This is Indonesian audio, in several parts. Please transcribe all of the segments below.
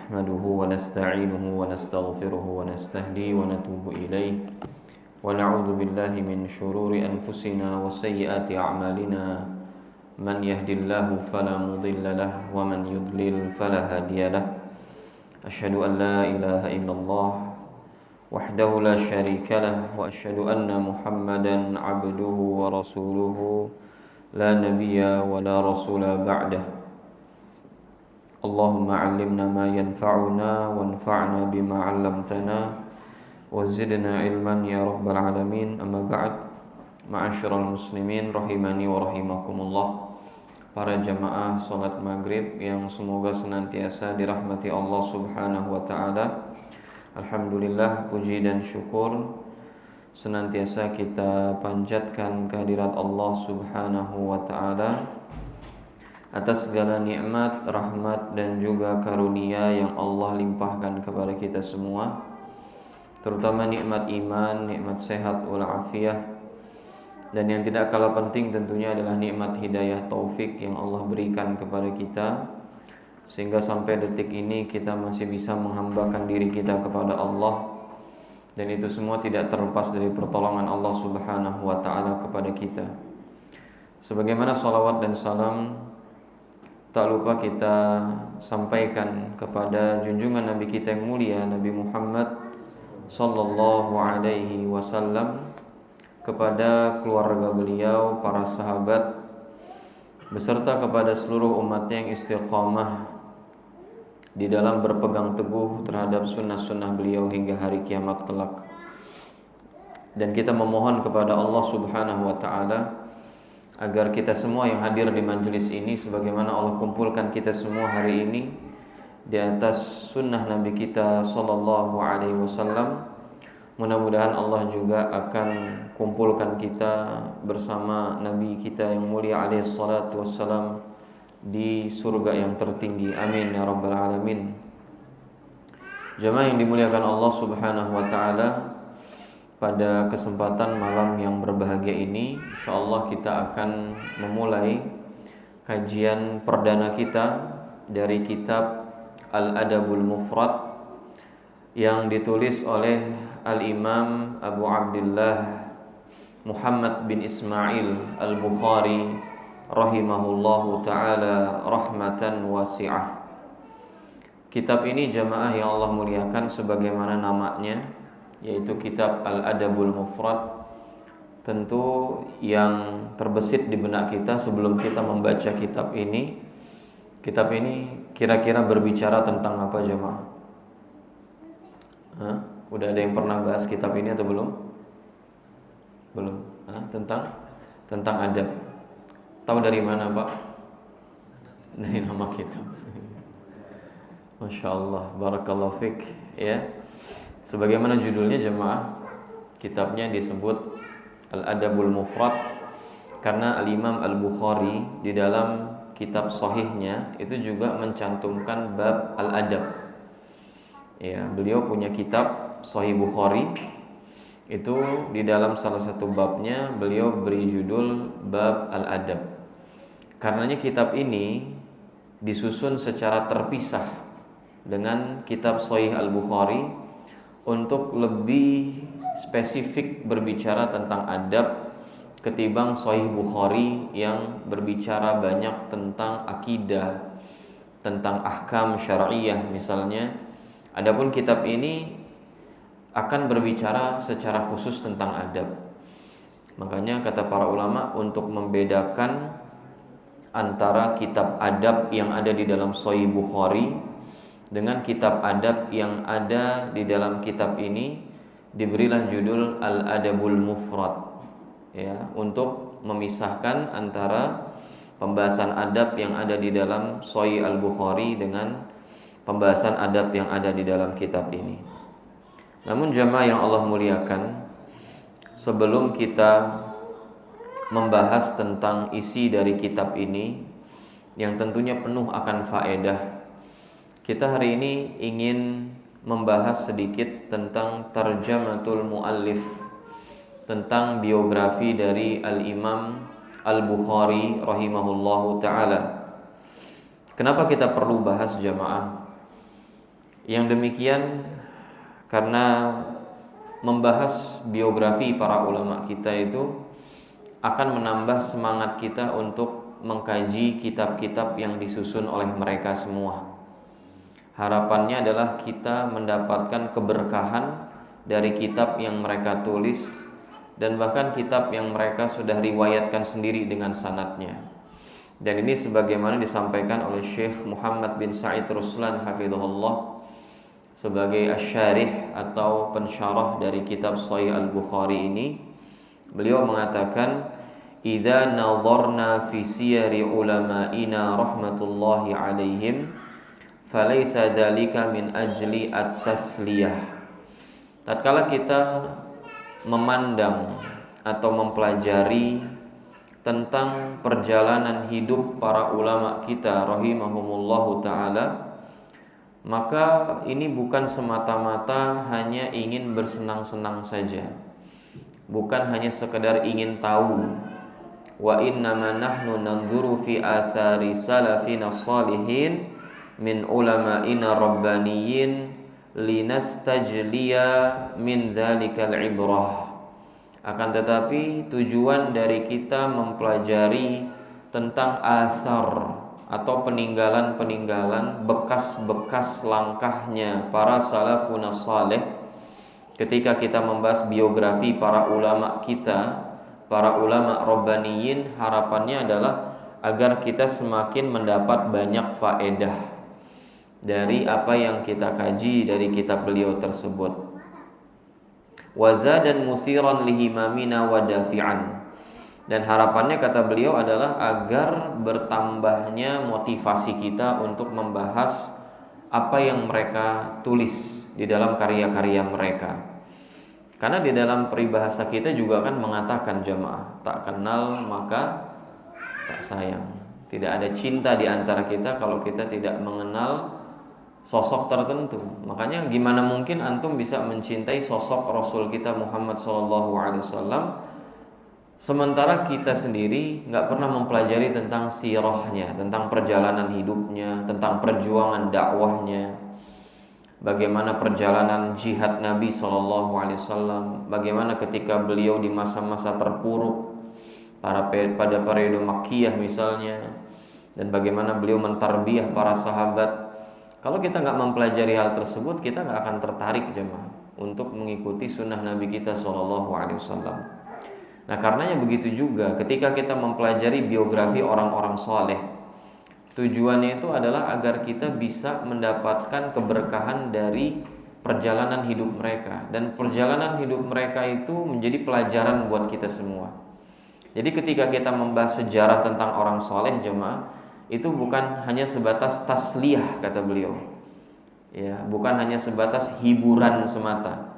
نحمده ونستعينه ونستغفره ونستهديه ونتوب إليه ونعوذ بالله من شرور أنفسنا وسيئات أعمالنا من يهد الله فلا مضل له ومن يضلل فلا هادي له أشهد أن لا إله إلا الله وحده لا شريك له وأشهد أن محمدا عبده ورسوله لا نبي ولا رسول بعده اللهم علمنا ما ينفعنا وانفعنا بما علمتنا وزدنا علما يا رب العالمين. أما بعد, ma'asyiral muslimin rahimani wa rahimakumullah. Para jamaah salat maghrib yang semoga senantiasa dirahmati Allah subhanahu wa ta'ala. Alhamdulillah, puji dan syukur senantiasa kita panjatkan kehadirat Allah subhanahu wa ta'ala atas segala nikmat, rahmat dan juga karunia yang Allah limpahkan kepada kita semua, terutama nikmat iman, nikmat sehat walafiat, dan yang tidak kalah penting tentunya adalah nikmat hidayah taufik yang Allah berikan kepada kita, sehingga sampai detik ini kita masih bisa menghambakan diri kita kepada Allah, dan itu semua tidak terlepas dari pertolongan Allah subhanahu wa ta'ala kepada kita. Sebagaimana salawat dan salam tak lupa kita sampaikan kepada junjungan Nabi kita yang mulia, Nabi Muhammad sallallahu alaihi wasallam, kepada keluarga beliau, para sahabat, beserta kepada seluruh umatnya yang istiqamah di dalam berpegang teguh terhadap sunnah-sunnah beliau hingga hari kiamat kelak. Dan kita memohon kepada Allah subhanahu wa ta'ala agar kita semua yang hadir di majelis ini, sebagaimana Allah kumpulkan kita semua hari ini di atas sunnah Nabi kita sallallahu alaihi wasallam, mudah-mudahan Allah juga akan kumpulkan kita bersama Nabi kita yang mulia alaihi salatu wassalam di surga yang tertinggi. Amin ya rabbal alamin. Jamaah yang dimuliakan Allah subhanahu wa ta'ala, pada kesempatan malam yang berbahagia ini, insyaallah kita akan memulai kajian perdana kita dari kitab Al-Adabul Mufrad yang ditulis oleh Al-Imam Abu Abdullah Muhammad bin Ismail Al-Bukhari rahimahullahu ta'ala rahmatan wasi'ah. Kitab ini jamaah yang Allah muliakan sebagaimana namanya, yaitu kitab Al-Adabul Mufrad. Tentu yang terbesit di benak kita sebelum kita membaca kitab ini kira-kira berbicara tentang apa jemaah? Udah ada yang pernah bahas kitab ini atau belum? Belum. Tentang adab. Tahu dari mana, Pak? Dari nama kitab. Masya Allah, barakallahu fik, ya. Sebagaimana judulnya jemaah, kitabnya disebut Al-Adabul Mufrad karena Al-Imam Al-Bukhari di dalam kitab sahihnya itu juga mencantumkan bab Al-Adab. Ya, beliau punya kitab Sahih Bukhari. Itu di dalam salah satu babnya beliau beri judul bab Al-Adab. Karenanya kitab ini disusun secara terpisah dengan kitab Sahih Al-Bukhari untuk lebih spesifik berbicara tentang adab ketimbang Sahih Bukhari yang berbicara banyak tentang akidah, tentang ahkam syar'iyah misalnya. Adapun kitab ini akan berbicara secara khusus tentang adab. Makanya kata para ulama, untuk membedakan antara kitab adab yang ada di dalam Sahih Bukhari dengan kitab adab yang ada di dalam kitab ini, diberilah judul Al-Adabul Mufrad, ya, untuk memisahkan antara pembahasan adab yang ada di dalam Sahih Al-Bukhari dengan pembahasan adab yang ada di dalam kitab ini. Namun jamaah yang Allah muliakan, sebelum kita membahas tentang isi dari kitab ini yang tentunya penuh akan faedah, kita hari ini ingin membahas sedikit tentang tarjamatul muallif, tentang biografi dari Al-Imam Al-Bukhari rahimahullahu ta'ala. Kenapa kita perlu bahas jamaah? Yang demikian karena membahas biografi para ulama kita itu akan menambah semangat kita untuk mengkaji kitab-kitab yang disusun oleh mereka semua. Harapannya adalah kita mendapatkan keberkahan dari kitab yang mereka tulis dan bahkan kitab yang mereka sudah riwayatkan sendiri dengan sanadnya. Dan ini sebagaimana disampaikan oleh Syekh Muhammad bin Sa'id Ruslan hafizahullah sebagai asy-syarih atau pensyarah dari kitab Sahih Al-Bukhari ini. Beliau mengatakan, "Idza nadharna fi siyari ulama'ina rahmatullahi alaihim, falaysa dzalika min ajli at-tasliyah." Tatkala kita memandang atau mempelajari tentang perjalanan hidup para ulama kita rahimahumullahu taala, maka ini bukan semata-mata hanya ingin bersenang-senang saja, bukan hanya sekedar ingin tahu. Wa innama nahnu nanzuru fi athari salafina salihin min ulama'ina rabbaniyin linastajliya min dzalikal ibrah. Akan tetapi tujuan dari kita mempelajari tentang athar atau peninggalan-peninggalan, bekas-bekas langkahnya para salafun salih. Ketika kita membahas biografi para ulama kita, para ulama rabbaniyin, harapannya adalah agar kita semakin mendapat banyak faedah dari apa yang kita kaji dari kitab beliau tersebut. Wazadan muthiran lihimamina wadafi'an. Dan harapannya kata beliau adalah agar bertambahnya motivasi kita untuk membahas apa yang mereka tulis di dalam karya-karya mereka. Karena di dalam peribahasa kita juga kan mengatakan jamaah, tak kenal maka tak sayang. Tidak ada cinta di antara kita kalau kita tidak mengenal sosok tertentu. Makanya gimana mungkin antum bisa mencintai sosok Rasul kita Muhammad SAW sementara kita sendiri nggak pernah mempelajari tentang sirahnya, tentang perjalanan hidupnya, tentang perjuangan dakwahnya, bagaimana perjalanan jihad Nabi SAW, bagaimana ketika beliau di masa-masa terpuruk pada periode Makkiyah misalnya, dan bagaimana beliau mentarbiyah para sahabat. Kalau kita nggak mempelajari hal tersebut, kita nggak akan tertarik jemaah untuk mengikuti sunnah Nabi kita SAW. Nah, karenanya begitu juga ketika kita mempelajari biografi orang-orang soleh, tujuannya itu adalah agar kita bisa mendapatkan keberkahan dari perjalanan hidup mereka, dan perjalanan hidup mereka itu menjadi pelajaran buat kita semua. Jadi ketika kita membahas sejarah tentang orang soleh jemaah, itu bukan hanya sebatas tasliyah kata beliau, ya, bukan hanya sebatas hiburan semata,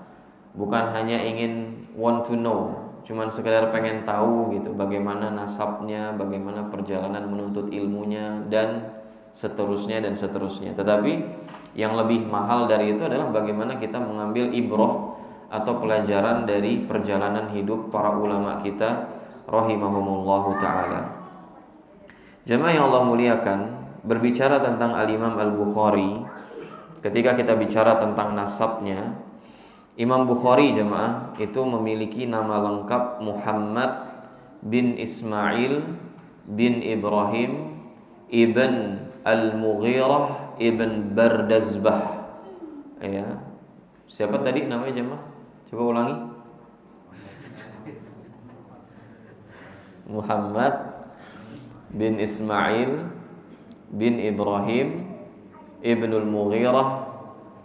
bukan hanya ingin want to know, cuman sekedar pengen tahu gitu bagaimana nasabnya, bagaimana perjalanan menuntut ilmunya dan seterusnya. Tetapi yang lebih mahal dari itu adalah bagaimana kita mengambil ibrah atau pelajaran dari perjalanan hidup para ulama kita rahimahumullahu ta'ala. Jemaah yang Allah muliakan, berbicara tentang Al-Imam Al-Bukhari, ketika kita bicara tentang nasabnya, Imam Bukhari jemaah itu memiliki nama lengkap Muhammad bin Ismail bin Ibrahim ibn Al-Mughirah ibn Bardazbah. Ya. Siapa tadi namanya jemaah? Coba ulangi. Muhammad bin Ismail bin Ibrahim ibn Al-Mughirah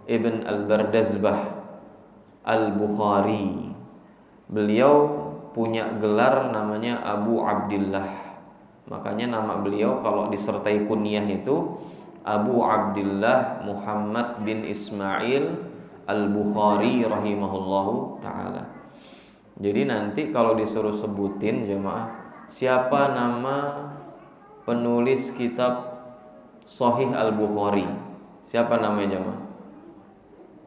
ibn Al-Bardazbah Al-Bukhari. Beliau punya gelar namanya Abu Abdillah. Makanya nama beliau kalau disertai kunyah itu Abu Abdillah Muhammad bin Ismail Al-Bukhari rahimahullahu ta'ala. Jadi nanti kalau disuruh sebutin jemaah, siapa nama penulis kitab Sahih Al-Bukhari, siapa namanya jemaah?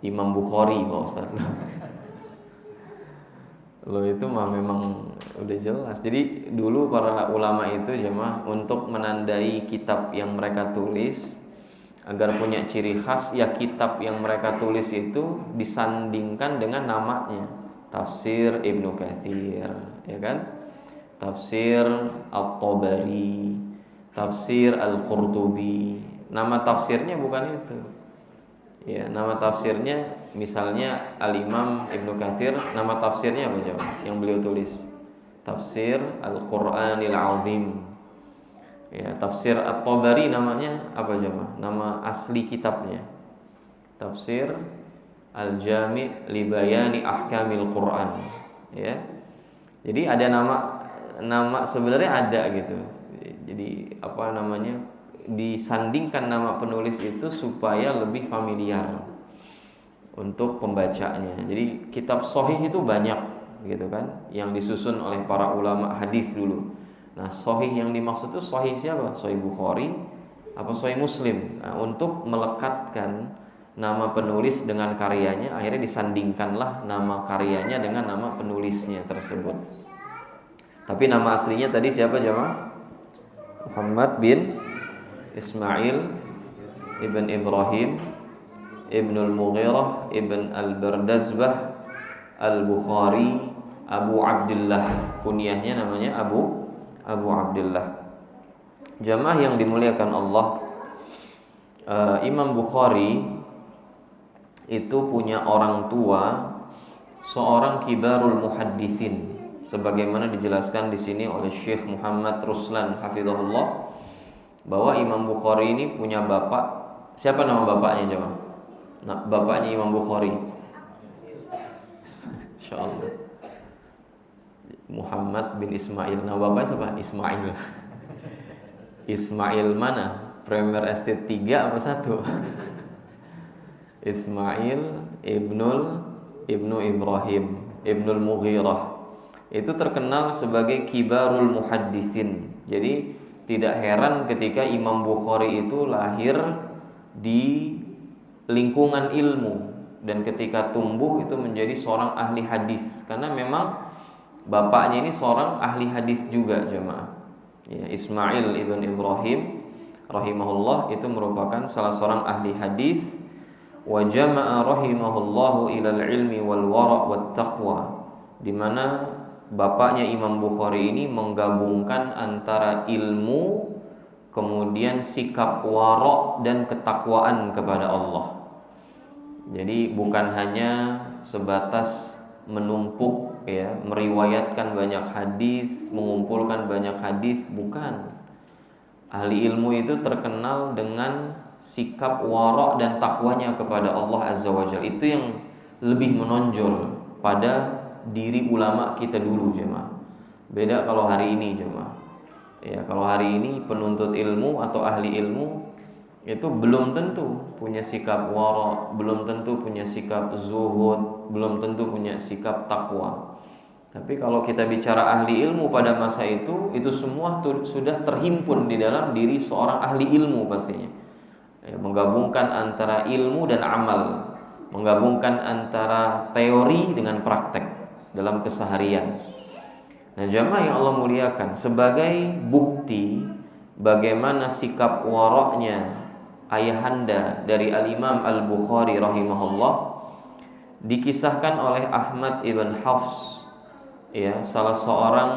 Imam Bukhari Pak Ustaz. Loh itu mah memang udah jelas. Jadi dulu para ulama itu jemaah untuk menandai kitab yang mereka tulis agar punya ciri khas, ya kitab yang mereka tulis itu disandingkan dengan namanya. Tafsir Ibnu Katsir, ya kan? Tafsir At-Tabari, tafsir Al-Qurtubi. Nama tafsirnya bukan itu. Ya, nama tafsirnya misalnya Al-Imam Ibnu Katsir, nama tafsirnya apa coba? Yang beliau tulis. Tafsir Al-Qur'anil Azim. Ya, tafsir At-Tabari namanya apa coba? Nama asli kitabnya. Tafsir Al-Jami' li Bayani Ahkamil Qur'an. Ya. Jadi ada nama sebenarnya ada gitu. Jadi apa namanya? Disandingkan nama penulis itu supaya lebih familiar untuk pembacanya. Jadi kitab sahih itu banyak gitu kan, yang disusun oleh para ulama hadis dulu. Nah, sahih yang dimaksud itu sahih siapa? Sahih Bukhari apa sahih Muslim? Nah, untuk melekatkan nama penulis dengan karyanya, akhirnya disandingkanlah nama karyanya dengan nama penulisnya tersebut. Tapi nama aslinya tadi siapa jemaah? Muhammad bin Ismail ibn Ibrahim ibn al-Mughirah ibn al-Bardazbah al-Bukhari Abu Abdullah. Kunyahnya namanya Abu Abdullah. Jamaah yang dimuliakan Allah, Imam Bukhari itu punya orang tua seorang kibarul muhadditsin, sebagaimana dijelaskan di sini oleh Syekh Muhammad Ruslan hafizahullah, bahwa Imam Bukhari ini punya bapak. Siapa nama bapaknya coba? Nah, bapaknya Imam Bukhari, insyaallah, Muhammad bin Ismail. Nah, bapaknya siapa? Ismail. Ismail mana? Premier Estate 3 apa 1? Ismail ibnu Ibrahim ibnul Mughirah. Itu terkenal sebagai kibarul muhadditsin. Jadi tidak heran ketika Imam Bukhari itu lahir di lingkungan ilmu, dan ketika tumbuh itu menjadi seorang ahli hadis, karena memang bapaknya ini seorang ahli hadis juga jemaah. Ya, Ismail ibn Ibrahim rahimahullah itu merupakan salah seorang ahli hadis. Wa jama'a rahimahullahu ilal ilmi wal wara' wat taqwa, di mana bapaknya Imam Bukhari ini menggabungkan antara ilmu, kemudian sikap wara' dan ketakwaan kepada Allah. Jadi bukan hanya sebatas menumpuk ya, meriwayatkan banyak hadis, mengumpulkan banyak hadis, bukan. Ahli ilmu itu terkenal dengan sikap wara' dan takwanya kepada Allah Azza wa Jalla. Itu yang lebih menonjol pada diri ulama kita dulu jemaah. Beda kalau hari ini jemaah. Ya, kalau hari ini penuntut ilmu atau ahli ilmu itu belum tentu punya sikap wara', belum tentu punya sikap zuhud, belum tentu punya sikap takwa. Tapi kalau kita bicara ahli ilmu pada masa itu semua sudah terhimpun di dalam diri seorang ahli ilmu pastinya. Ya, menggabungkan antara ilmu dan amal, menggabungkan antara teori dengan praktek dalam keseharian. Nah, jamaah yang Allah muliakan, sebagai bukti bagaimana sikap wara'nya ayahanda dari Al-Imam Al-Bukhari rahimahullah, dikisahkan oleh Ahmad ibn Hafs, ya, salah seorang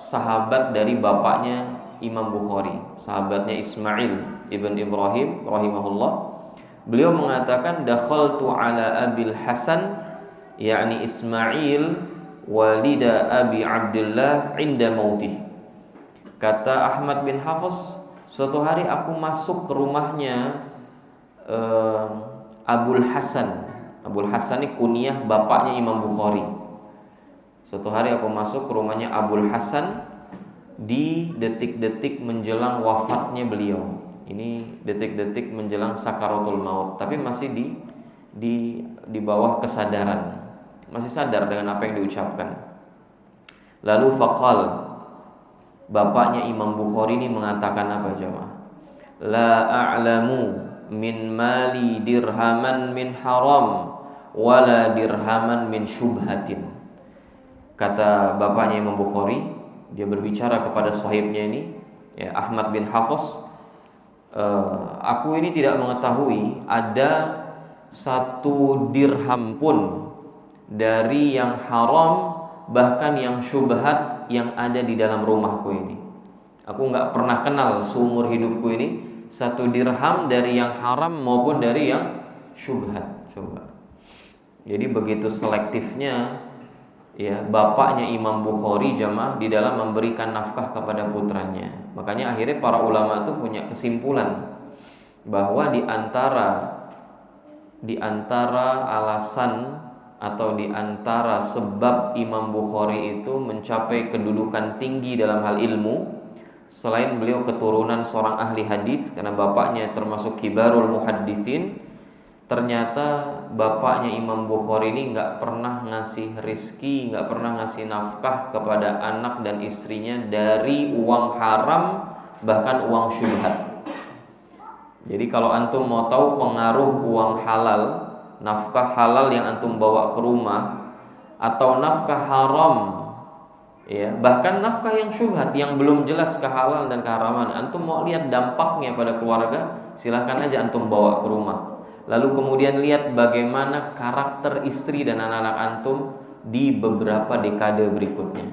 sahabat dari bapaknya Imam Bukhari, sahabatnya Ismail ibn Ibrahim rahimahullah. Beliau mengatakan, dakhaltu ala Abil Hasan, yakni Ismail walida Abi Abdullah inda mautih. Kata Ahmad bin Hafs, suatu hari aku masuk ke rumahnya Abul Hasan. Abul Hasan ini kunyah bapaknya Imam Bukhari. Suatu hari aku masuk ke rumahnya Abul Hasan di detik-detik menjelang wafatnya beliau. Ini detik-detik menjelang sakaratul maut, tapi masih di bawah kesadaran, masih sadar dengan apa yang diucapkan. Lalu faqal, bapaknya Imam Bukhari ini mengatakan apa jemaah? La a'lamu min mali dirhaman min haram wala dirhaman min syubhatin. Kata bapaknya Imam Bukhari, dia berbicara kepada sahibnya ini, ya, Ahmad bin Hafs, Aku ini tidak mengetahui ada 1 dirham pun dari yang haram, bahkan yang syubhat yang ada di dalam rumahku ini. Aku nggak pernah kenal seumur hidupku ini 1 dirham dari yang haram maupun dari yang syubhat. Coba. Jadi begitu selektifnya ya bapaknya Imam Bukhari jamaah di dalam memberikan nafkah kepada putranya. Makanya akhirnya para ulama itu punya kesimpulan bahwa di antara alasan atau di antara sebab Imam Bukhari itu mencapai kedudukan tinggi dalam hal ilmu, selain beliau keturunan seorang ahli hadis karena bapaknya termasuk kibarul muhaddisin, ternyata bapaknya Imam Bukhari ini nggak pernah ngasih rizki, nggak pernah ngasih nafkah kepada anak dan istrinya dari uang haram, bahkan uang syubhat. Jadi kalau antum mau tahu pengaruh uang halal, nafkah halal yang antum bawa ke rumah, atau nafkah haram, ya bahkan nafkah yang syubhat yang belum jelas kehalalan dan keharaman, antum mau lihat dampaknya pada keluarga, silahkan aja antum bawa ke rumah. Lalu kemudian lihat bagaimana karakter istri dan anak-anak antum di beberapa dekade berikutnya.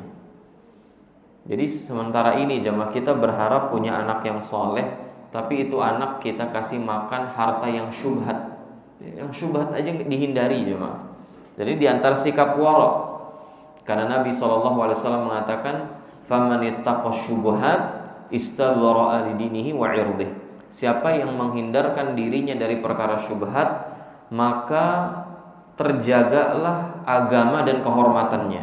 Jadi sementara ini jemaah kita berharap punya anak yang soleh, tapi itu anak kita kasih makan harta yang syubhat. Yang syubhat aja dihindari jemaah. Jadi di antara sikap wara, karena Nabi SAW mengatakan, "Faman ittaqash syubhat istabara'a lidinihi wa 'irdihi." Siapa yang menghindarkan dirinya dari perkara syubhat, maka terjagalah agama dan kehormatannya.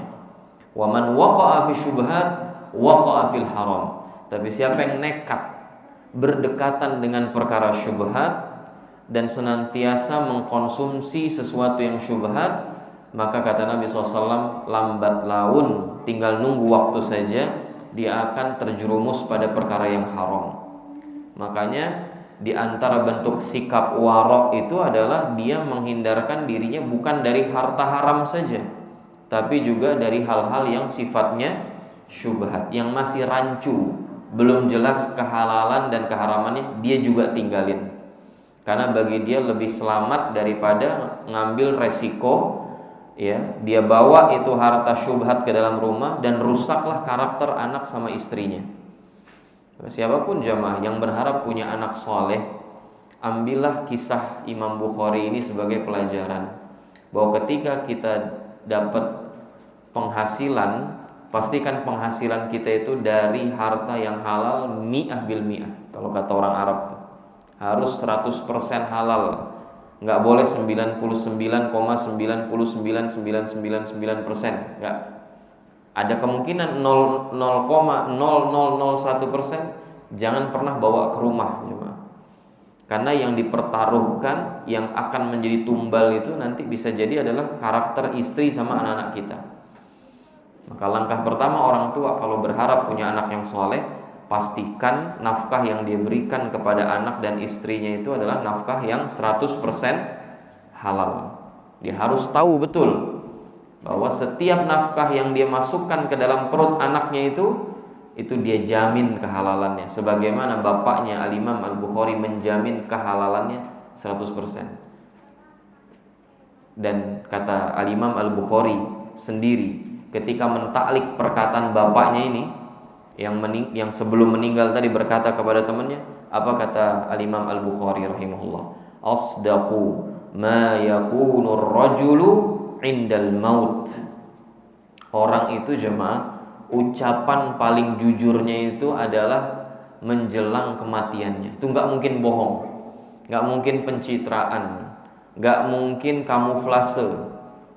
Wa man waqa'a fi syubhat waqa'a fil haram. Tapi siapa yang nekat berdekatan dengan perkara syubhat dan senantiasa mengkonsumsi sesuatu yang syubhat, maka kata Nabi SAW, lambat laun, tinggal nunggu waktu saja, dia akan terjerumus pada perkara yang haram. Makanya di antara bentuk sikap warok itu adalah dia menghindarkan dirinya bukan dari harta haram saja, tapi juga dari hal-hal yang sifatnya syubhat, yang masih rancu, belum jelas kehalalan dan keharamannya, dia juga tinggalin. Karena bagi dia lebih selamat daripada ngambil resiko, ya dia bawa itu harta syubhat ke dalam rumah dan rusaklah karakter anak sama istrinya. Siapapun jamaah yang berharap punya anak soleh, ambillah kisah Imam Bukhari ini sebagai pelajaran bahwa ketika kita dapat penghasilan, pastikan penghasilan kita itu dari harta yang halal mi'ah bil mi'ah. Kalau kata orang Arab tuh, harus 100% halal. Nggak boleh 99,999999%. Nggak. Ada kemungkinan 0,0001%, jangan pernah bawa ke rumah. Karena yang dipertaruhkan, yang akan menjadi tumbal itu nanti bisa jadi adalah karakter istri sama anak-anak kita. Maka langkah pertama orang tua kalau berharap punya anak yang soleh, pastikan nafkah yang dia berikan kepada anak dan istrinya itu adalah nafkah yang 100% halal. Dia harus tahu betul bahwa setiap nafkah yang dia masukkan ke dalam perut anaknya itu dia jamin kehalalannya, sebagaimana bapaknya Al-Imam Al-Bukhari menjamin kehalalannya 100%. Dan kata Al-Imam Al-Bukhari sendiri ketika mentaklik perkataan bapaknya ini yang sebelum meninggal tadi berkata kepada temannya, apa kata Al-Imam Al-Bukhari rahimahullah? Asdaqu ma yakunu ar-rajulu indal maut. Orang itu jemaah, ucapan paling jujurnya itu adalah menjelang kematiannya. Itu nggak mungkin bohong, nggak mungkin pencitraan, nggak mungkin kamuflase.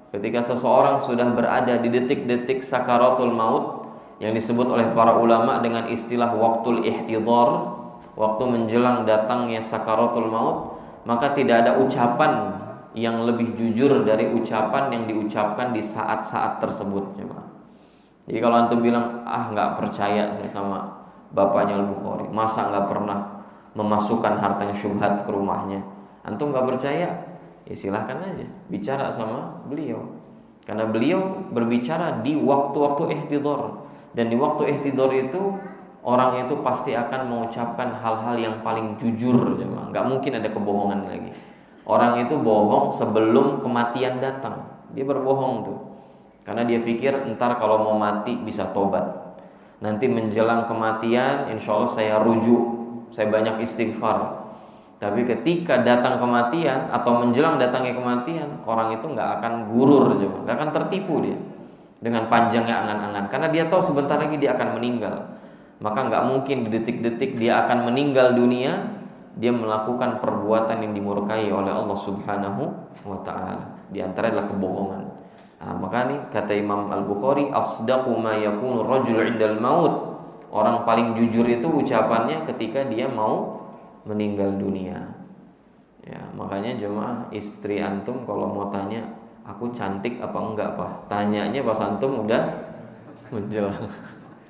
Ketika seseorang sudah berada di detik-detik sakaratul maut, yang disebut oleh para ulama dengan istilah waktul ihtidhar, waktu menjelang datangnya sakaratul maut, maka tidak ada ucapan yang lebih jujur dari ucapan yang diucapkan di saat-saat tersebut. Jadi kalau antum bilang, nggak percaya saya sama bapaknya Al-Bukhari, masa nggak pernah memasukkan harta yang syubhat ke rumahnya, antum nggak percaya, ya silahkan aja bicara sama beliau, karena beliau berbicara di waktu-waktu ihtidhar. Dan di waktu ihtidhar itu orang itu pasti akan mengucapkan hal-hal yang paling jujur, jemaah. Nggak mungkin ada kebohongan lagi. Orang itu bohong sebelum kematian datang. Dia berbohong tuh, karena dia pikir ntar kalau mau mati bisa tobat. Nanti menjelang kematian, insya Allah saya rujuk, saya banyak istighfar. Tapi ketika datang kematian atau menjelang datangnya kematian, orang itu nggak akan gurur, nggak akan tertipu dia dengan panjangnya angan-angan, karena dia tahu sebentar lagi dia akan meninggal. Maka nggak mungkin di detik-detik dia akan meninggal dunia dia melakukan perbuatan yang dimurkai oleh Allah Subhanahu wa Ta'ala. Di antara adalah kebohongan. Nah, maka nih kata Imam Al-Bukhari, asdaqu ma yakunu rajul 'indal maut. Orang paling jujur itu ucapannya ketika dia mau meninggal dunia. Ya, makanya jemaah, istri antum kalau mau tanya, aku cantik apa enggak, Pak? Tanyanya pas antum udah menjelang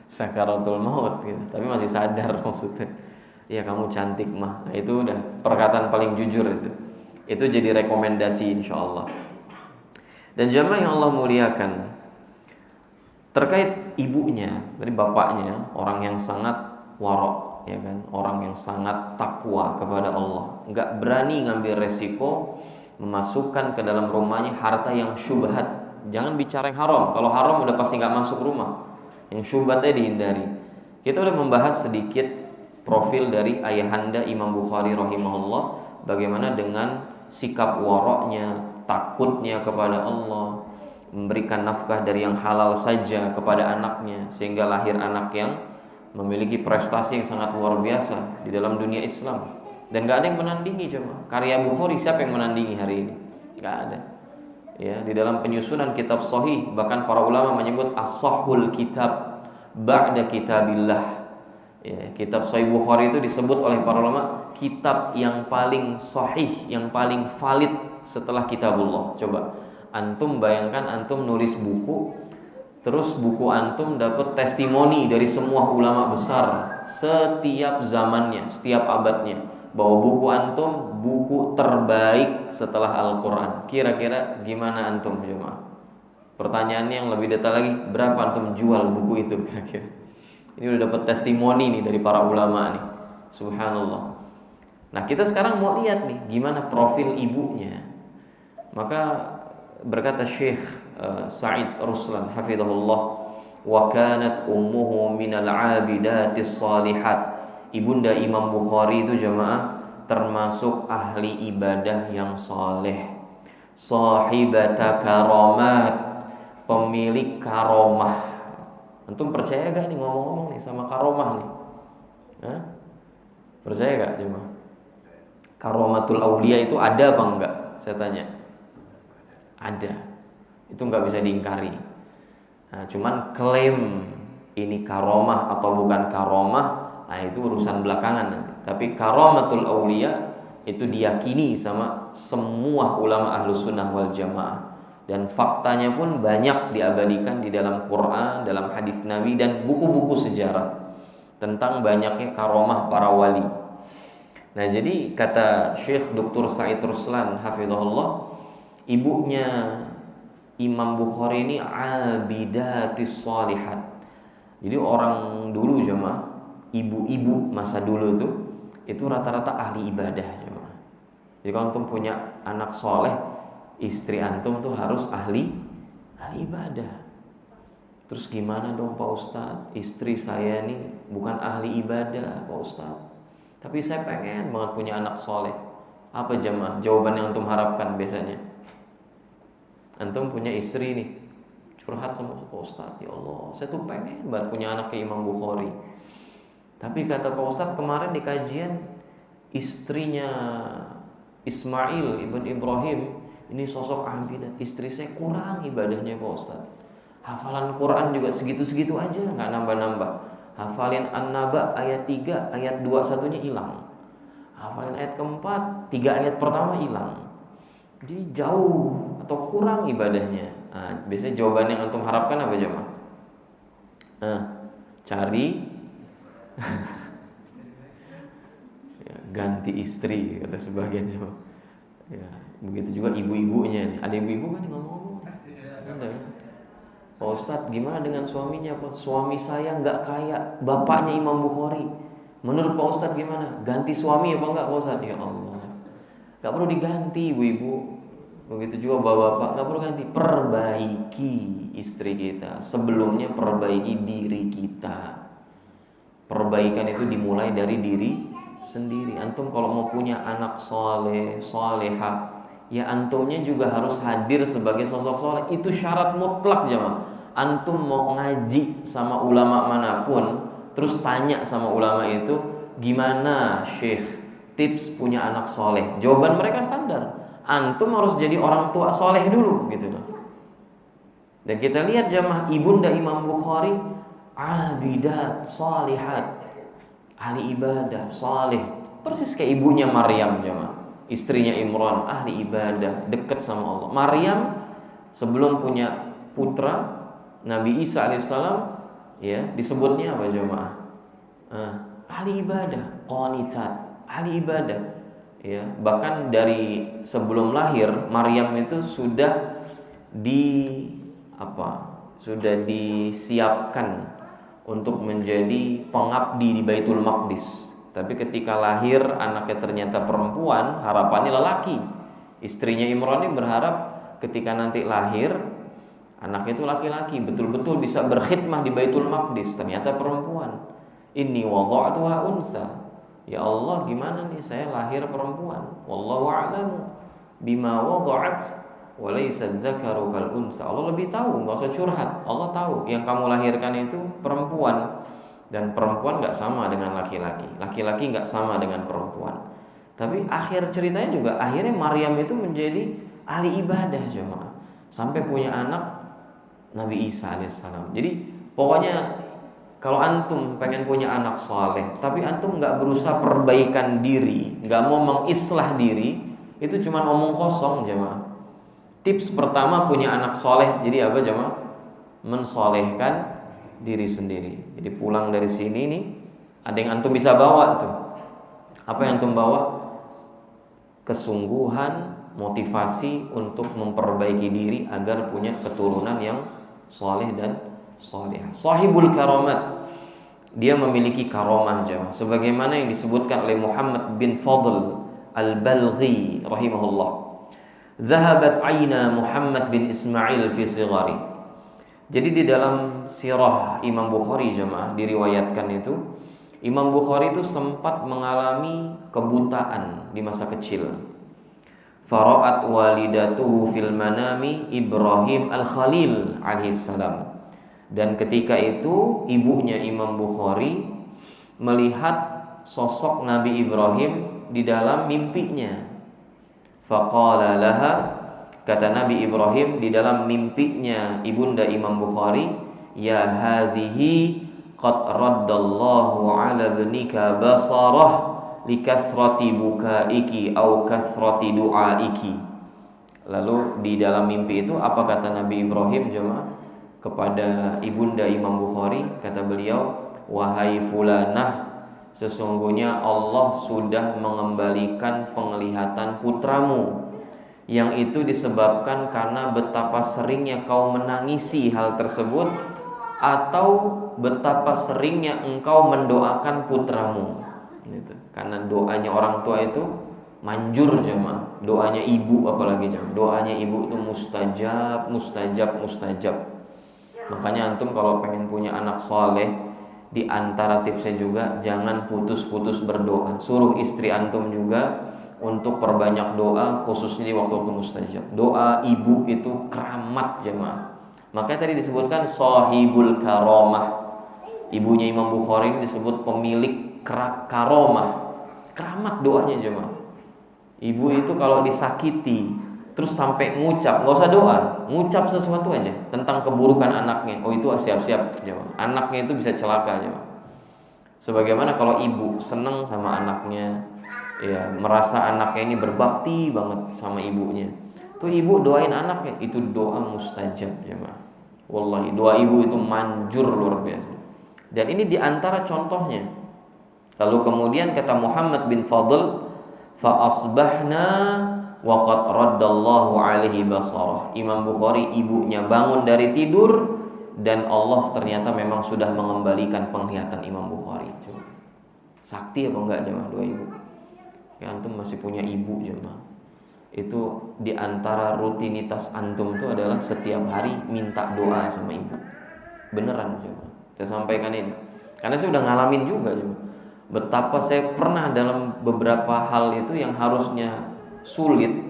sakaratul maut gitu. Tapi masih sadar maksudnya. Ya kamu cantik mah. Nah, itu udah perkataan paling jujur itu. Itu jadi rekomendasi insyaallah. Dan jemaah yang Allah muliakan, terkait ibunya, tadi bapaknya orang yang sangat warok, ya kan, orang yang sangat takwa kepada Allah, nggak berani ngambil resiko memasukkan ke dalam rumahnya harta yang syubhat. Jangan bicara yang haram. Kalau haram udah pasti nggak masuk rumah. Yang syubhatnya dihindari. Kita udah membahas sedikit profil dari ayahanda Imam Bukhari rahimahullah, bagaimana dengan sikap waroknya, takutnya kepada Allah, memberikan nafkah dari yang halal saja kepada anaknya, sehingga lahir anak yang memiliki prestasi yang sangat luar biasa di dalam dunia Islam. Dan gak ada yang menandingi jemaah. Karya Bukhari siapa yang menandingi hari ini? Gak ada. Ya, di dalam penyusunan kitab sahih, bahkan para ulama menyebut as-sahhul kitab ba'da kitabillah. Ya, kitab Sahih Bukhari itu disebut oleh para ulama kitab yang paling sahih, yang paling valid setelah kitabullah. Coba antum bayangkan, antum nulis buku, terus buku antum dapat testimoni dari semua ulama besar setiap zamannya, setiap abadnya, bahwa buku antum buku terbaik setelah Al-Quran. Kira-kira gimana antum jemaah? Pertanyaannya yang lebih detail lagi, berapa antum jual buku itu kira-kira? Ini udah dapat testimoni nih dari para ulama nih. Subhanallah. Nah, kita sekarang mau lihat nih gimana profil ibunya. Maka berkata Syekh Sa'id Ruslan hafizahullah, wa kanat ummuhu minal 'abidatis shalihat. Ibunda Imam Bukhari itu jemaah termasuk ahli ibadah yang saleh. Sahibata karamat, pemilik karomah. Antum percaya gak nih ngomong-ngomong nih sama karomah nih? Hah? Percaya gak jemaah? Karomatul aulia itu ada apa enggak? Saya tanya. Ada. Itu enggak bisa diingkari. Nah, cuman klaim ini karomah atau bukan karomah, nah itu urusan belakangan nanti. Tapi karomatul aulia itu diyakini sama semua ulama ahlus sunnah wal jamaah. Dan faktanya pun banyak diabadikan di dalam Quran, dalam hadis Nabi, dan buku-buku sejarah tentang banyaknya karomah para wali. Nah, jadi kata Syekh Dr. Sa'id Ruslan hafizahullah, ibunya Imam Bukhari ini abidatis shalihat. Jadi orang dulu jemaah, ibu-ibu masa dulu itu rata-rata ahli ibadah jemaah. Jadi kalau antum punya anak soleh, istri antum tuh harus ahli ibadah. Terus gimana dong Pak Ustadz? Istri saya nih bukan ahli ibadah Pak Ustadz, tapi saya pengen banget punya anak soleh. Apa jemaah jawaban yang antum harapkan biasanya? Antum punya istri nih, curhat sama Pak Ustadz, ya Allah saya tuh pengen banget punya anak kayak Imam Bukhari. Tapi kata Pak Ustadz kemarin di kajian, istrinya Ismail ibn Ibrahim ini sosok abidah, istri saya kurang ibadahnya Pak Ustadz. Hafalan Quran juga segitu-segitu aja, gak nambah-nambah. Hafalin An-Naba ayat 3, ayat 21-nya hilang. Hafalin ayat keempat, 3 ayat pertama hilang. Jadi jauh atau kurang ibadahnya. Nah, biasanya jawaban yang antum harapkan apa jemaah? Cari ya, ganti istri kata sebagian jemaah. Ya, begitu juga ibu-ibunya. Ada ibu-ibu kan ngomong-ngomong? Ada. Pak Ustadz, gimana dengan suaminya? Suami saya nggak kayak bapaknya Imam Bukhari. Menurut Pak Ustadz gimana? Ganti suami apa enggak Pak Ustadz? Ya Allah, nggak perlu diganti ibu-ibu. Begitu juga bapak-bapak, nggak perlu ganti. Perbaiki istri kita. Sebelumnya perbaiki diri kita. Perbaikan itu dimulai dari diri sendiri. Antum kalau mau punya anak soleh, solehah, ya antumnya juga harus hadir sebagai sosok soleh. Itu syarat mutlak jemaah. Antum mau ngaji sama ulama manapun, terus tanya sama ulama itu, gimana Syekh tips punya anak soleh? Jawaban mereka standar, antum harus jadi orang tua soleh dulu gitu loh. Dan kita lihat jemaah, ibunda Imam Bukhari abidat, salihat, ahli ibadah, saleh, persis kayak ibunya Maryam jemaah. Istrinya Imran, ahli ibadah, dekat sama Allah. Maryam sebelum punya putra Nabi Isa alaihissalam, ya disebutnya apa jemaah? Ahli ibadah, qanitat, ahli ibadah. Ya, bahkan dari sebelum lahir Maryam itu sudah disiapkan untuk menjadi pengabdi di Baitul Maqdis. Tapi ketika lahir anaknya ternyata perempuan, harapannya lelaki. Istrinya Imran ini berharap ketika nanti lahir anaknya itu laki-laki, betul-betul bisa berkhidmah di Baitul Maqdis. Ternyata perempuan. Inni wada'tuha unsa. Ya Allah, gimana nih saya lahir perempuan? Wallahu a'lamu bima wada'at wa laysa dzakaru kal unsa. Allah lebih tahu, enggak usah curhat. Allah tahu yang kamu lahirkan itu perempuan. Dan perempuan gak sama dengan laki-laki, laki-laki gak sama dengan perempuan. Tapi akhir ceritanya juga akhirnya Maryam itu menjadi ahli ibadah jemaah, sampai punya anak Nabi Isa alaihissalam. Jadi pokoknya kalau antum pengen punya anak soleh, tapi antum gak berusaha perbaikan diri, gak mau mengislah diri, itu cuma omong kosong jemaah. Tips pertama punya anak soleh, jadi apa jemaah? Mensolehkan diri sendiri. Jadi pulang dari sini nih, ada yang antum bisa bawa tuh. Apa yang antum bawa? Kesungguhan, motivasi untuk memperbaiki diri agar punya keturunan yang soleh dan solehah. Sahibul karamat, dia memiliki karomah jemaah, sebagaimana yang disebutkan oleh Muhammad bin Fadl Al-Balghi rahimahullah. Zahabat aina Muhammad bin Ismail fi sighari. Jadi di dalam sirah Imam Bukhari jemaah diriwayatkan itu, Imam Bukhari itu sempat mengalami kebutaan di masa kecil. Fara'at walidatuhu fil manami Ibrahim al-Khalil alaihissalam. Dan ketika itu ibunya Imam Bukhari melihat sosok Nabi Ibrahim di dalam mimpinya. Faqala laha, kata Nabi Ibrahim di dalam mimpinya ibunda Imam Bukhari, ya hadhihi qad raddallahu ala ibnika basarah likathrati bukaiki au kathrati du'aiki. Lalu di dalam mimpi itu apa kata Nabi Ibrahim jemaah kepada ibunda Imam Bukhari? Kata beliau, wahai fulanah, sesungguhnya Allah sudah mengembalikan penglihatan putramu, yang itu disebabkan karena betapa seringnya kau menangisi hal tersebut, atau betapa seringnya engkau mendoakan putramu gitu. Karena doanya orang tua itu manjur jemaah, doanya ibu apalagi jemaah, doanya ibu itu mustajab, mustajab, mustajab. Makanya antum kalau pengen punya anak soleh, di antara tipsnya juga jangan putus-putus berdoa. Suruh istri antum juga untuk perbanyak doa, khususnya di waktu-waktu mustajab. Doa ibu itu keramat jemaah. Makanya tadi disebutkan sahibul karomah. Ibunya Imam Bukhari ini disebut pemilik karomah, keramat doanya jemaah. Ibu itu kalau disakiti terus sampai ngucap, nggak usah doa, ngucap sesuatu aja tentang keburukan anaknya, oh itu siap-siap jemaah, anaknya itu bisa celaka jemaah. Sebagaimana kalau ibu senang sama anaknya, ya merasa anaknya ini berbakti banget sama ibunya, tuh ibu doain anaknya, itu doa mustajab jemaah. Wallahi doa ibu itu manjur luar biasa. Dan ini diantara contohnya. Lalu kemudian kata Muhammad bin Fadl, fa asbahna wa qad raddallahu alaihi basarah. Imam Bukhari ibunya bangun dari tidur, dan Allah ternyata memang sudah mengembalikan penglihatan Imam Bukhari. Coba. Sakti apa enggak jemaah doa ibu? Ya, antum masih punya ibu jemaah. Itu di antara rutinitas antum itu adalah setiap hari minta doa sama ibu. Beneran jemaah. Saya sampaikan ini. Karena saya udah ngalamin juga jemaah. Betapa saya pernah dalam beberapa hal itu yang harusnya sulit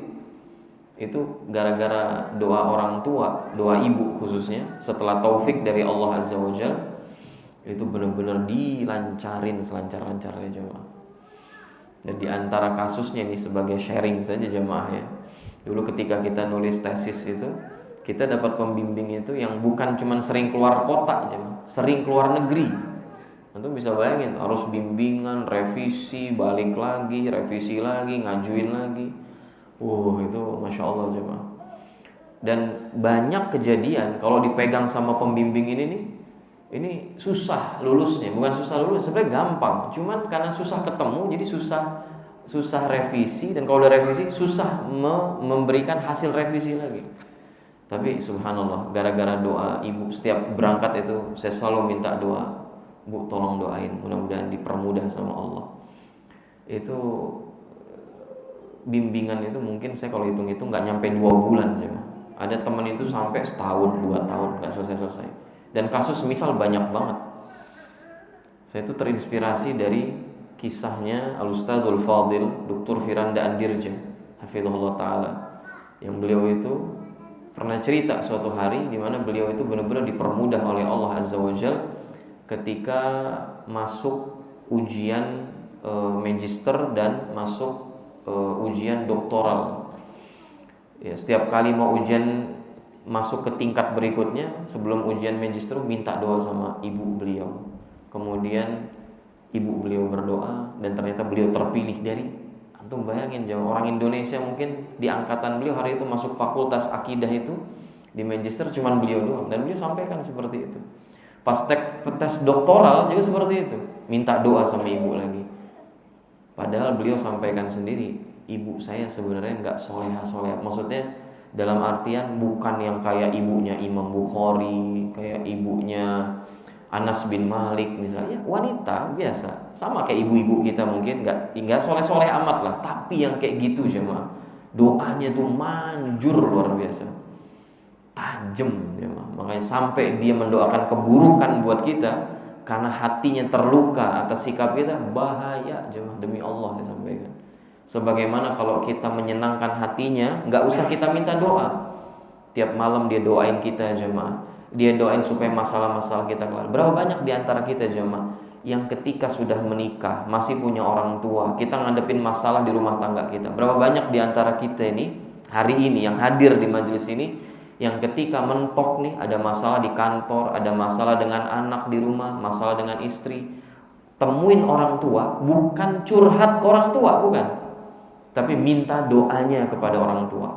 itu gara-gara doa orang tua, doa ibu khususnya, setelah taufik dari Allah Azza wa Jalla, itu benar-benar dilancarin selancar-lancarnya jemaah. Dan di antara kasusnya ini sebagai sharing saja jemaah ya. Dulu ketika kita nulis tesis itu, kita dapat pembimbing itu yang bukan cuma sering keluar kota jemaah, sering keluar negeri. Antum bisa bayangin harus bimbingan, revisi, balik lagi, revisi lagi, ngajuin lagi. Itu Masya Allah jemaah. Dan banyak kejadian kalau dipegang sama pembimbing ini nih, ini susah lulusnya. Bukan susah lulus, sebenarnya gampang. Cuman karena susah ketemu, jadi susah revisi. Dan kalau udah revisi, susah memberikan hasil revisi lagi. Tapi subhanallah, gara-gara doa ibu setiap berangkat itu, saya selalu minta doa, Bu tolong doain, mudah-mudahan dipermudah sama Allah. Itu bimbingan itu mungkin saya kalau hitung-hitung nggak nyampe 2 bulan jemaah. Ada teman itu sampai setahun, 2 tahun nggak selesai-selesai. Dan kasus misal banyak banget. Saya itu terinspirasi dari kisahnya Al-Ustadzul Fadil Dr. Firanda Andirja hafizahullah taala, yang beliau itu pernah cerita suatu hari di mana beliau itu benar-benar dipermudah oleh Allah Azza wa Jalla ketika masuk ujian magister dan masuk ujian doktoral. Ya, setiap kali mau ujian masuk ke tingkat berikutnya, sebelum ujian magister minta doa sama ibu beliau. Kemudian ibu beliau berdoa dan ternyata beliau terpilih dari, antum bayangin jemaah, orang Indonesia mungkin di angkatan beliau hari itu masuk fakultas akidah itu di magister cuman beliau doang, dan beliau sampaikan seperti itu. Pas tes doktoral juga seperti itu, minta doa sama ibu lagi. Padahal beliau sampaikan sendiri, ibu saya sebenarnya nggak soleha-soleha. Maksudnya dalam artian bukan yang kayak ibunya Imam Bukhari, kayak ibunya Anas bin Malik misalnya, wanita biasa, sama kayak ibu-ibu kita mungkin nggak soleh-soleh amat lah. Tapi yang kayak gitu jemaah, doanya tuh manjur luar biasa, tajam jemaah. Makanya sampai dia mendoakan keburukan buat kita. Karena hatinya terluka atas sikap kita, bahaya jemaah, demi Allah saya sampaikan. Sebagaimana kalau kita menyenangkan hatinya, nggak usah kita minta doa. Tiap malam dia doain kita jemaah. Dia doain supaya masalah-masalah kita kelar. Berapa banyak di antara kita jemaah yang ketika sudah menikah, masih punya orang tua, kita ngadepin masalah di rumah tangga kita. Berapa banyak di antara kita ini hari ini yang hadir di majelis ini, yang ketika mentok nih, ada masalah di kantor, ada masalah dengan anak di rumah, masalah dengan istri, temuin orang tua, bukan curhat ke orang tua, bukan, tapi minta doanya kepada orang tua.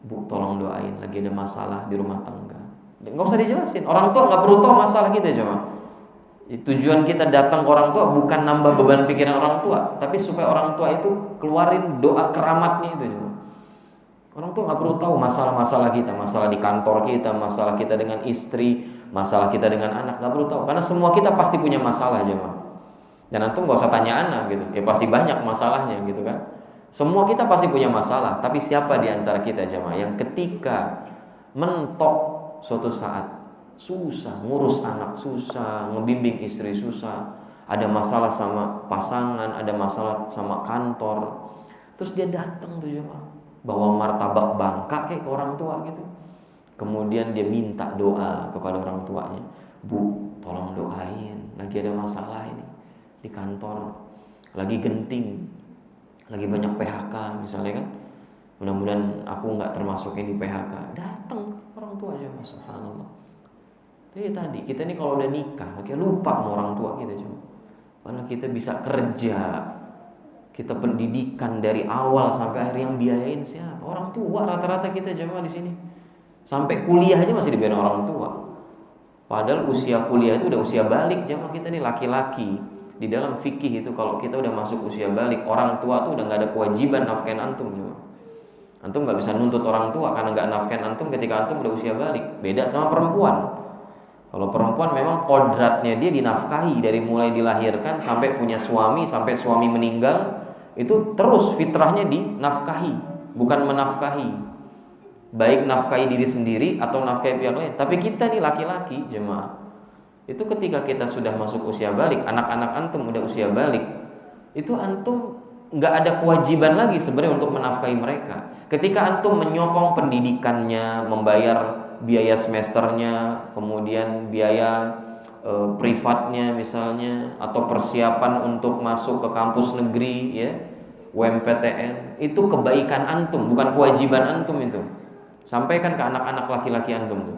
Bu tolong doain, lagi ada masalah di rumah tangga. Nggak usah dijelasin, orang tua nggak perlu tahu masalah kita cuma. Tujuan kita datang ke orang tua bukan nambah beban pikiran orang tua, tapi supaya orang tua itu keluarin doa keramatnya itu cuma. Orang tua nggak perlu tahu masalah-masalah kita, masalah di kantor kita, masalah kita dengan istri, masalah kita dengan anak, nggak perlu tahu. Karena semua kita pasti punya masalah jemaah. Dan antum nggak usah tanya anak gitu, ya pasti banyak masalahnya gitu kan. Semua kita pasti punya masalah, tapi siapa di antara kita jemaah yang ketika mentok suatu saat susah, ngurus anak susah, ngebimbing istri susah, ada masalah sama pasangan, ada masalah sama kantor, terus dia datang tuh jemaah, bawa martabak bangka kayak ke orang tua gitu. Kemudian dia minta doa kepada orang tuanya, Bu tolong doain, lagi ada masalah ini di kantor, lagi genting, lagi banyak PHK misalnya kan, mudah-mudahan aku nggak termasuk ini PHK. Datang orang tua aja, subhanallah. Jadi tadi kita ini kalau udah nikah kayak lupa sama orang tua kita cuma, padahal kita bisa kerja, kita pendidikan dari awal sampai akhir, yang biayain siapa? Orang tua rata-rata kita jemaah di sini. Sampai kuliah aja masih dibiayain orang tua. Padahal usia kuliah itu udah usia balik jemaah kita nih laki-laki. Di dalam fikih itu kalau kita udah masuk usia balik, orang tua tuh udah nggak ada kewajiban nafkahin antum jemaah. Antum nggak bisa nuntut orang tua karena nggak nafkahin antum ketika antum udah usia balik. Beda sama perempuan. Kalau perempuan memang kodratnya dia dinafkahi dari mulai dilahirkan sampai punya suami, sampai suami meninggal, itu terus fitrahnya dinafkahi, bukan menafkahi. Baik nafkahi diri sendiri atau nafkahi pihak lain. Tapi kita nih laki-laki jemaah, itu ketika kita sudah masuk usia balik, anak-anak antum udah usia balik, itu antum nggak ada kewajiban lagi sebenarnya untuk menafkahi mereka. Ketika antum menyokong pendidikannya, membayar biaya semesternya, kemudian biaya privatnya misalnya, atau persiapan untuk masuk ke kampus negeri ya, UMPTN, itu kebaikan antum, bukan kewajiban antum itu. Sampaikan ke anak-anak laki-laki antum tuh.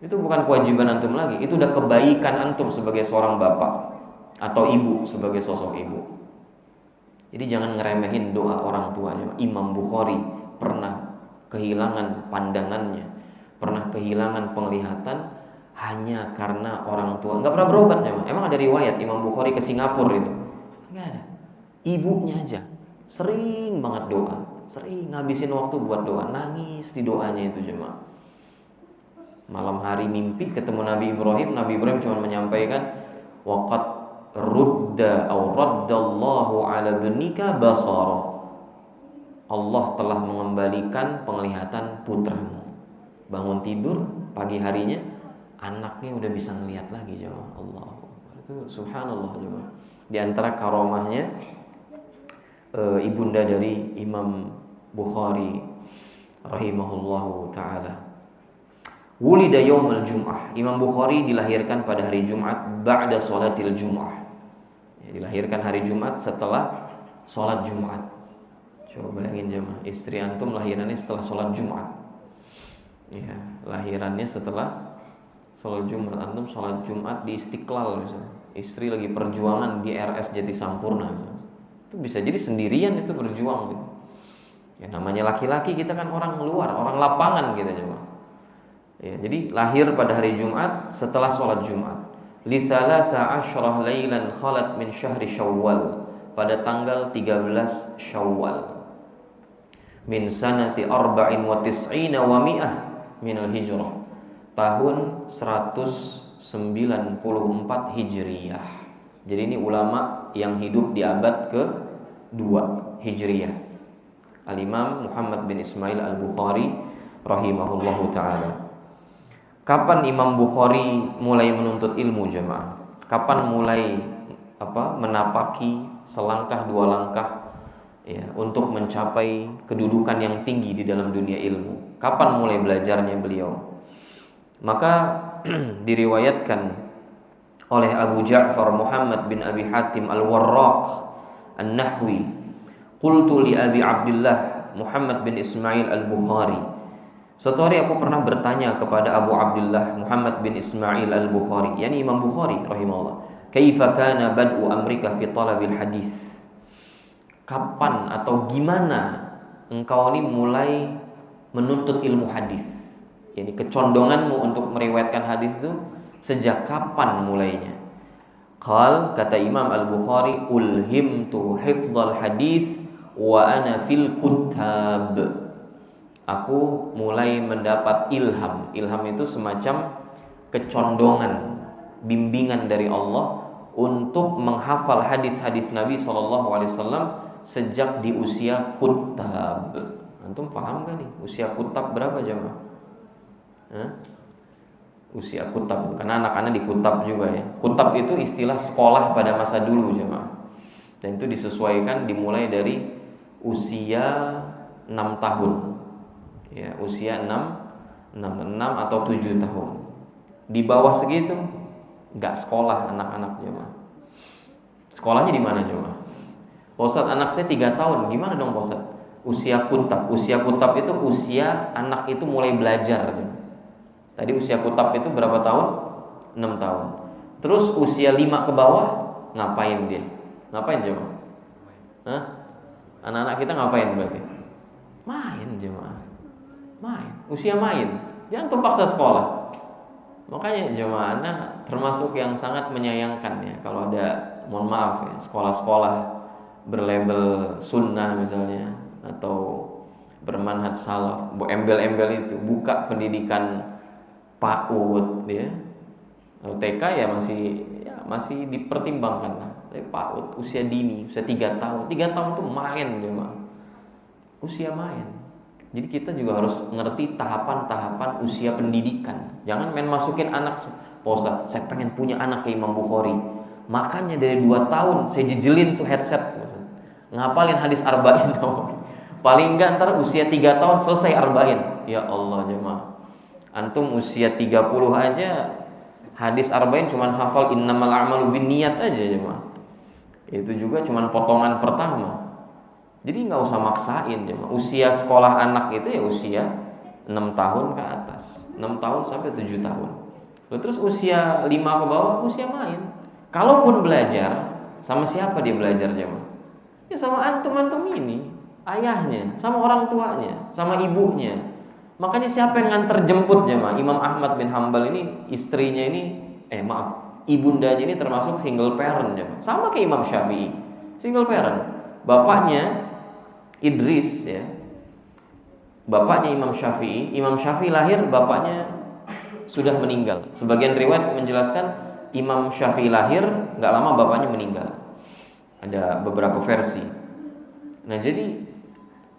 Itu bukan kewajiban antum lagi, itu udah kebaikan antum sebagai seorang bapak atau ibu, sebagai sosok ibu. Jadi jangan ngeremehin doa orang tuanya. Imam Bukhari pernah kehilangan pandangannya, pernah kehilangan penglihatan hanya karena orang tua. Nggak pernah berobat jemaah. Emang ada riwayat Imam Bukhari ke Singapura itu? Nggak ada. Ibunya aja sering banget doa, sering ngabisin waktu buat doa, nangis di doanya itu jemaah. Malam hari mimpi ketemu Nabi Ibrahim. Nabi Ibrahim cuma menyampaikan, waqad rudda aw raddallahu ala benika basara. Allah telah mengembalikan penglihatan putramu. Bangun tidur pagi harinya, anaknya udah bisa ngelihat lagi jemaah. Allah, itu subhanallah jemaah. Di antara karomahnya ibunda dari Imam Bukhari rahimahullahu taala. Wulida yaumul jum'ah. Imam Bukhari dilahirkan pada hari Jumat ba'da sholatil jum'ah. Ya, dilahirkan hari Jumat setelah sholat Jumat. Coba bayangin jemaah, istri antum lahirannya setelah sholat Jumat. Ya, lahirannya setelah sholat Jumat. Antum sholat Jumat di Istiqlal misalnya. Istri lagi perjuangan di RS Jati Sampurna misalnya. Itu bisa jadi sendirian itu berjuang gitu. Ya namanya laki-laki, kita kan orang luar, orang lapangan gitu jemaah. Ya, jadi lahir pada hari Jumat setelah sholat Jumat. Li thalatha asyrah lailan khalat min syahri Syawal, pada tanggal 13 Syawal. Min sanati arba'in wa tis'ina wa mi'ah minal hijrah, tahun 194 Hijriyah. Jadi ini ulama yang hidup di abad ke-2 Hijriyah, Al-Imam Muhammad bin Ismail Al-Bukhari rahimahullahu ta'ala. Kapan Imam Bukhari mulai menuntut ilmu jemaah? Kapan mulai menapaki selangkah dua langkah ya untuk mencapai kedudukan yang tinggi di dalam dunia ilmu? Kapan mulai belajarnya beliau? Maka diriwayatkan oleh Abu Ja'far Muhammad bin Abi Hatim Al-Warraq An-Nahwi, qultu li Abi Abdullah Muhammad bin Ismail Al-Bukhari. Suatu hari aku pernah bertanya kepada Abu Abdullah Muhammad bin Ismail Al-Bukhari, yakni Imam Bukhari rahimahullah, kaifa kana bad'u amrika fi talabil hadis? Kapan atau gimana engkau ini mulai menuntut ilmu hadis? Yani kecondonganmu untuk meriwayatkan hadis itu sejak kapan mulainya? Qal, kata Imam Al-Bukhari, ulhimtu hifdzal hadis wa ana fil kutab. Aku mulai mendapat ilham. Ilham itu semacam kecondongan, bimbingan dari Allah untuk menghafal hadis-hadis Nabi SAW sejak di usia kutab. Antum paham gak nih usia kutab berapa jemaah? Usia kutab, karena anak-anak di kutab juga ya. Kutab itu istilah sekolah pada masa dulu jemaah. Dan itu disesuaikan dimulai dari usia 6 tahun. Ya, usia 6 atau 7 tahun. Di bawah segitu enggak sekolah anak-anak jemaah. Sekolahnya di mana jemaah? Ustaz, anak saya 3 tahun. Gimana dong Ustaz? Usia kutab. Usia kutab itu usia anak itu mulai belajar. Tadi usia kutab itu berapa tahun? 6 tahun. Terus usia 5 ke bawah ngapain dia? Ngapain jemaah? Anak-anak kita ngapain berarti? Main jemaah. Main, usia main. Jangan tuh paksa sekolah. Makanya jemaah termasuk yang sangat menyayangkan ya kalau ada, mohon maaf ya, sekolah-sekolah berlabel sunnah misalnya atau bermanhaj salaf, embel-embel itu buka pendidikan PAUD ya, Kalau TK masih dipertimbangkan lah. Tapi PAUD usia dini, usia 3 tahun. 3 tahun tuh main jemaah. Usia main. Jadi kita juga harus ngerti tahapan-tahapan usia pendidikan. Jangan main masukin anak, Pak Ustaz, saya pengen punya anak kayak Imam Bukhari. Makanya dari 2 tahun saya jejelin tuh headset, ngapalin hadis arba'in. Paling enggak ntar usia 3 tahun selesai arba'in. Ya Allah jemaah. Antum usia 30 aja hadis arba'in cuman hafal innamal a'malu binniyat aja jemaah. Itu juga cuman potongan pertama. Jadi nggak usah maksain jemaah. Usia sekolah anak itu ya usia 6 tahun ke atas, 6 tahun sampai 7 tahun. Terus usia 5 ke bawah usia main. Kalaupun belajar, sama siapa dia belajar jemaah? Ya sama antum-antum ini, ayahnya, sama orang tuanya, sama ibunya. Makanya siapa yang nganter jemput jemaah? Imam Ahmad bin Hambal ini istrinya ini, ibundanya ini termasuk single parent jemaah. Sama kayak Imam Syafi'i, single parent. Bapaknya Idris ya. Bapaknya Imam Syafi'i lahir, bapaknya sudah meninggal. Sebagian riwayat menjelaskan Imam Syafi'i lahir, nggak lama bapaknya meninggal. Ada beberapa versi. Nah jadi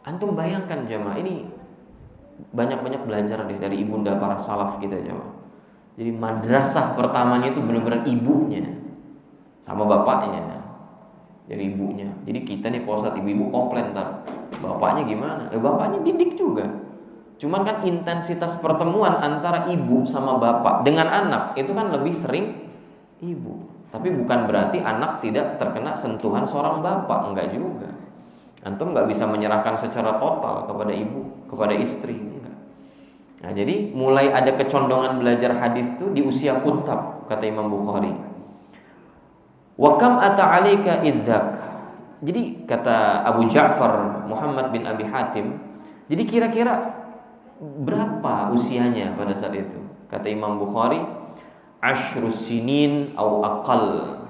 antum bayangkan jemaah, ini banyak-banyak belajar deh dari ibunda para salaf kita jemaah. Jadi madrasah pertamanya itu benar-benar ibunya sama bapaknya. Dari ibunya. Jadi kita nih posat ibu-ibu komplain ntar, bapaknya gimana? Bapaknya didik juga. Cuman kan intensitas pertemuan antara ibu sama bapak dengan anak itu kan lebih sering ibu. Tapi bukan berarti anak tidak terkena sentuhan seorang bapak, enggak juga. Antum enggak bisa menyerahkan secara total kepada ibu, kepada istri, enggak. Nah, jadi mulai ada kecondongan belajar hadis itu di usia kuntab, kata Imam Bukhari. Wa kam ata'alika idzak. Jadi kata Abu Ja'far Muhammad bin Abi Hatim, jadi kira-kira berapa usianya pada saat itu? Kata Imam Bukhari, asyrus sinin au aqal.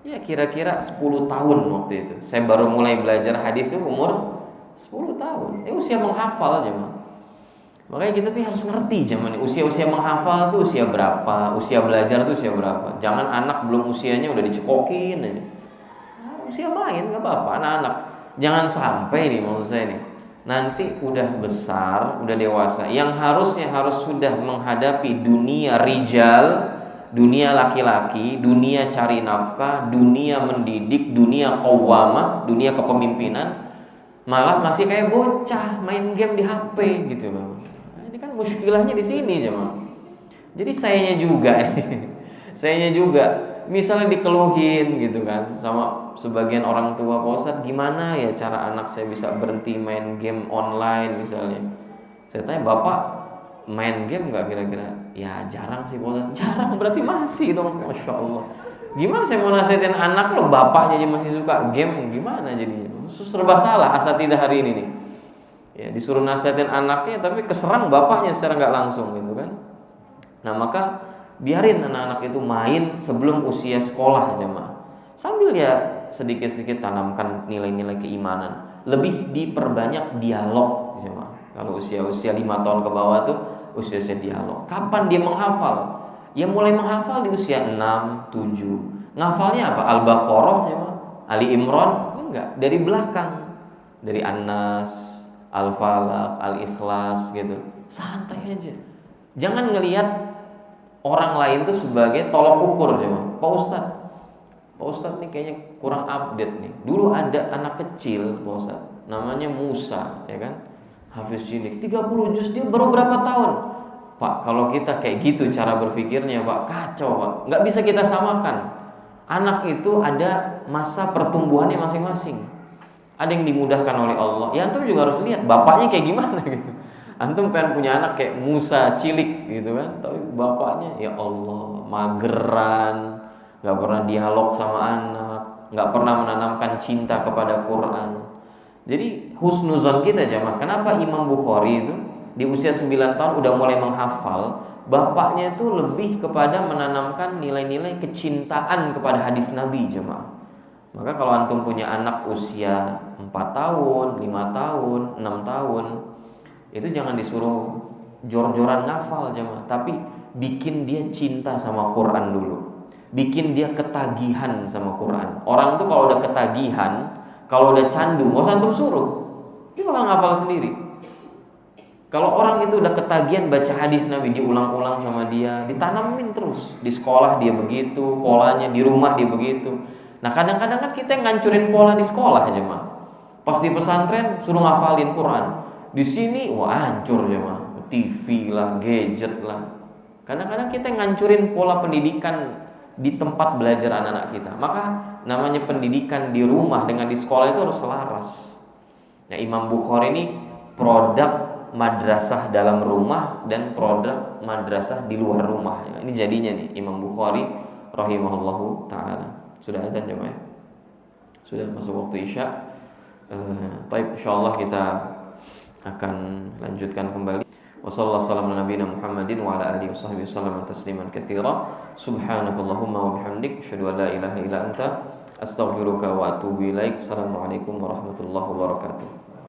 Ya kira-kira 10 tahun waktu itu. Saya baru mulai belajar hadis itu umur 10 tahun. Usia menghafal aja, Bang. Makanya kita tuh harus ngerti zaman usia-usia menghafal tuh usia berapa, usia belajar tuh usia berapa. Jangan anak belum usianya udah dicekokin aja. Usia main nggak apa-apa anak-anak. Jangan sampai nih maksud saya nih, nanti udah besar, udah dewasa, yang harus sudah menghadapi dunia rijal, dunia laki-laki, dunia cari nafkah, dunia mendidik, dunia qawwamah, dunia kepemimpinan, malah masih kayak bocah main game di HP gitu, Bang. Muskilahnya di sini jemaah. Jadi sayanya juga misalnya dikeluhin gitu kan sama sebagian orang tua, Pak Ustadz gimana ya cara anak saya bisa berhenti main game online misalnya. Saya tanya, Bapak main game nggak kira-kira? Ya jarang sih Pak Ustadz. Jarang berarti masih dong, Masya Allah. Gimana saya mau nasihatin anak lo bapaknya aja masih suka game, gimana jadinya? Serba salah asatidah hari ini nih. Ya, disuruh nasihatin anaknya tapi keserang bapaknya secara nggak langsung gitu kan. Nah maka biarin anak-anak itu main sebelum usia sekolah jemaah. Sambil ya sedikit-sedikit tanamkan nilai-nilai keimanan. Lebih diperbanyak dialog jemaah. Kalau usia-usia 5 tahun ke bawah tuh usia-usia dialog. Kapan dia menghafal? Ya mulai menghafal di usia 6, 7. Ngafalnya apa? Al-Baqarah jemaah, Ali Imran? Enggak, dari belakang. Dari An-Nas, Al-Falaq, Al-Ikhlas gitu. Santai aja. Jangan ngelihat orang lain tuh sebagai tolok ukur jemaah. Pak Ustadz nih kayaknya kurang update nih. Dulu ada anak kecil Pak Ustadz, namanya Musa, ya kan? Hafiz Jinik, 30 juz dia baru berapa tahun? Pak, kalau kita kayak gitu cara berpikirnya Pak, kacau Pak. Nggak bisa kita samakan. Anak itu ada masa pertumbuhannya masing-masing. Ada yang dimudahkan oleh Allah. Ya antum juga harus lihat bapaknya kayak gimana gitu. Antum pengen punya anak kayak Musa cilik gitu kan, tapi bapaknya ya Allah mageran, nggak pernah dialog sama anak, nggak pernah menanamkan cinta kepada Quran. Jadi husnuzon kita jemaah. Kenapa Imam Bukhari itu di usia 9 tahun udah mulai menghafal? Bapaknya itu lebih kepada menanamkan nilai-nilai kecintaan kepada hadis Nabi jemaah. Maka kalau antum punya anak usia 4 tahun, 5 tahun, 6 tahun, itu jangan disuruh jor-joran ngafal jemaah, tapi bikin dia cinta sama Quran dulu. Bikin dia ketagihan sama Quran. Orang tuh kalau udah ketagihan, kalau udah candu, mau antum suruh, dia bakal ngafal sendiri. Kalau orang itu udah ketagihan baca hadis Nabi, diulang-ulang sama dia, ditanamin terus. Di sekolah dia begitu, polanya di rumah dia begitu. Nah kadang-kadang kan kita ngancurin pola di sekolah aja mah. Pas di pesantren suruh ngafalin Quran. Di sini wah hancur ya mah. TV lah, gadget lah. Kadang-kadang kita ngancurin pola pendidikan di tempat belajar anak-anak kita. Maka namanya pendidikan di rumah dengan di sekolah itu harus selaras. Nah, Imam Bukhari ini produk madrasah dalam rumah dan produk madrasah di luar rumah. Ini jadinya nih Imam Bukhari rahimahullahu taala. Sudah azan jemaah? Sudah masuk waktu Isya. Baik, insyaallah kita akan lanjutkan kembali. Wassallallahu ala nabiyina Muhammadin wa ala alihi washabbihi wasallam tasliman katsira. Subhanakallahumma wa bihamdik asyhadu an la ilaha illa anta astaghfiruka wa atubu ilaik. Assalamualaikum warahmatullahi wabarakatuh.